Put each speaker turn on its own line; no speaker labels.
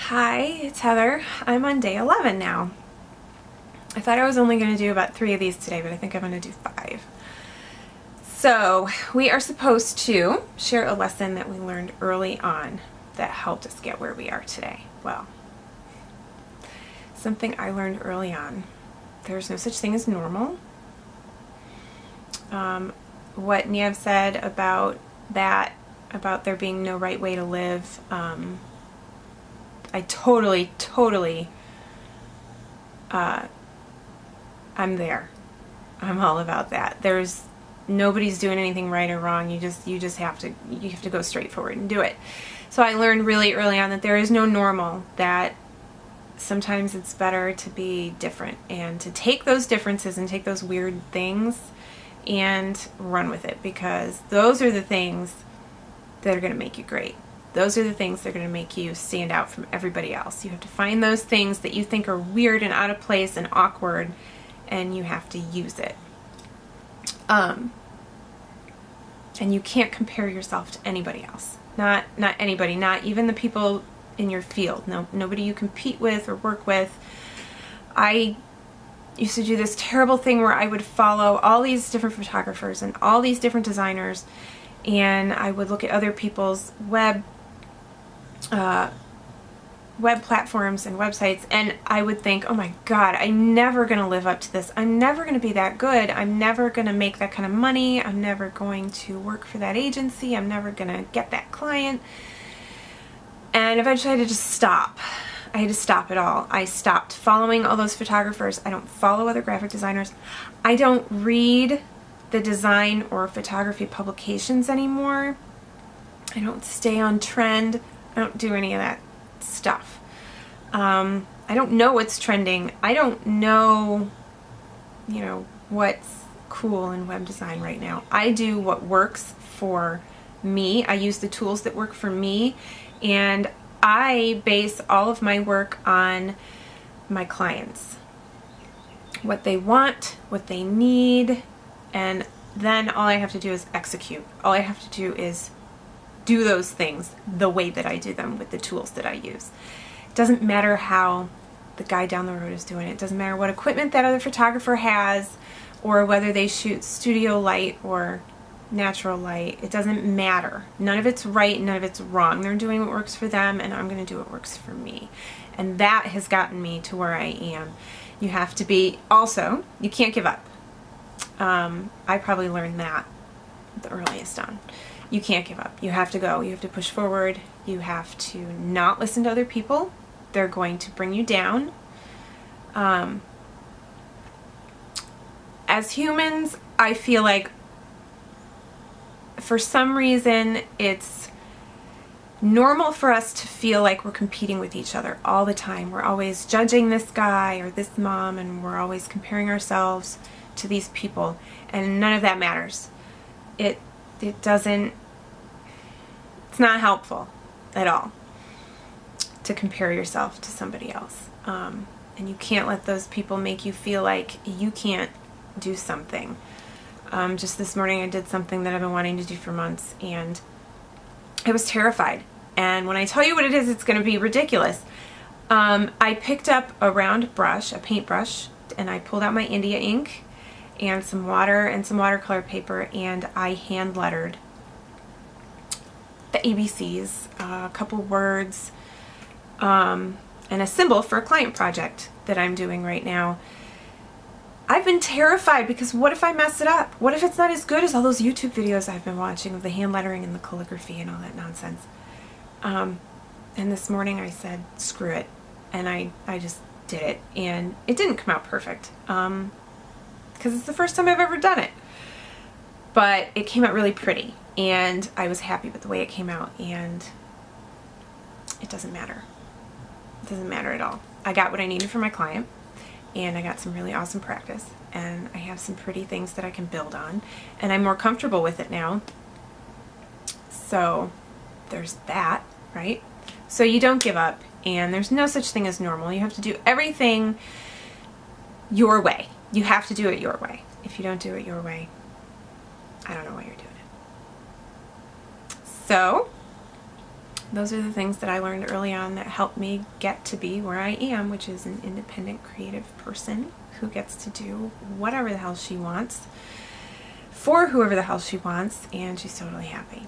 Hi, it's Heather. I'm on day 11 now. I thought I was only going to do about 3 of these today, but I think I'm going to do 5. So, we are supposed to share a lesson that we learned early on that helped us get where we are today. Well, something I learned early on. There's no such thing as normal. What Niev said about that, about there being no right way to live, I totally, I'm there. I'm all about that. Nobody's doing anything right or wrong. You just have to go straight forward and do it. So I learned really early on that there is no normal, that sometimes it's better to be different and to take those differences and take those weird things and run with it, because those are the things that are going to make you great. Those are the things that are going to make you stand out from everybody else. You have to find those things that you think are weird and out of place and awkward, and you have to use it. And you can't compare yourself to anybody else. Not anybody, not even the people in your field. Nobody you compete with or work with. I used to do this terrible thing where I would follow all these different photographers and all these different designers, and I would look at other people's web platforms and websites, and I would think, oh my god, I'm never going to live up to this. I'm never going to be that good. I'm never going to make that kind of money. I'm never going to work for that agency. I'm never going to get that client. And eventually I had to just stop. I had to stop it all. I stopped following all those photographers. I don't follow other graphic designers. I don't read the design or photography publications anymore. I don't stay on trend. I don't do any of that stuff. I don't know what's trending. I don't know, what's cool in web design right now. I do what works for me. I use the tools that work for me, and I base all of my work on my clients. What they want, what they need, and then all I have to do is execute. All I have to do is do those things the way that I do them with the tools that I use. It doesn't matter how the guy down the road is doing it. It doesn't matter what equipment that other photographer has, or whether they shoot studio light or natural light. It doesn't matter. None of it's right, none of it's wrong. They're doing what works for them, and I'm going to do what works for me. And that has gotten me to where I am. You have to be, also, you can't give up. I probably learned that the earliest on. You can't give up. You have to go. You have to push forward. You have to not listen to other people. They're going to bring you down. As humans, I feel like for some reason it's normal for us to feel like we're competing with each other all the time. We're always judging this guy or this mom, and we're always comparing ourselves to these people, and none of that matters. It doesn't, it's not helpful at all to compare yourself to somebody else. And you can't let those people make you feel like you can't do something. Just this morning I did something that I've been wanting to do for months, and I was terrified. And when I tell you what it is, it's going to be ridiculous. I picked up a round brush, a paintbrush, and I pulled out my India ink and some water and some watercolor paper, and I hand lettered the ABCs, a couple words, and a symbol for a client project that I'm doing right now. I've been terrified because what if I mess it up? What if it's not as good as all those YouTube videos I've been watching of the hand lettering and the calligraphy and all that nonsense? And this morning I said, screw it. And I just did it. And it didn't come out perfect. Because it's the first time I've ever done it. But it came out really pretty. And I was happy with the way it came out. And it doesn't matter. It doesn't matter at all. I got what I needed for my client. And I got some really awesome practice, and I have some pretty things that I can build on, and I'm more comfortable with it now. So there's that, right? So you don't give up, and there's no such thing as normal. You have to do everything your way. You have to do it your way. If you don't do it your way, I don't know why you're doing it. So those are the things that I learned early on that helped me get to be where I am, which is an independent creative person who gets to do whatever the hell she wants for whoever the hell she wants, and she's totally happy.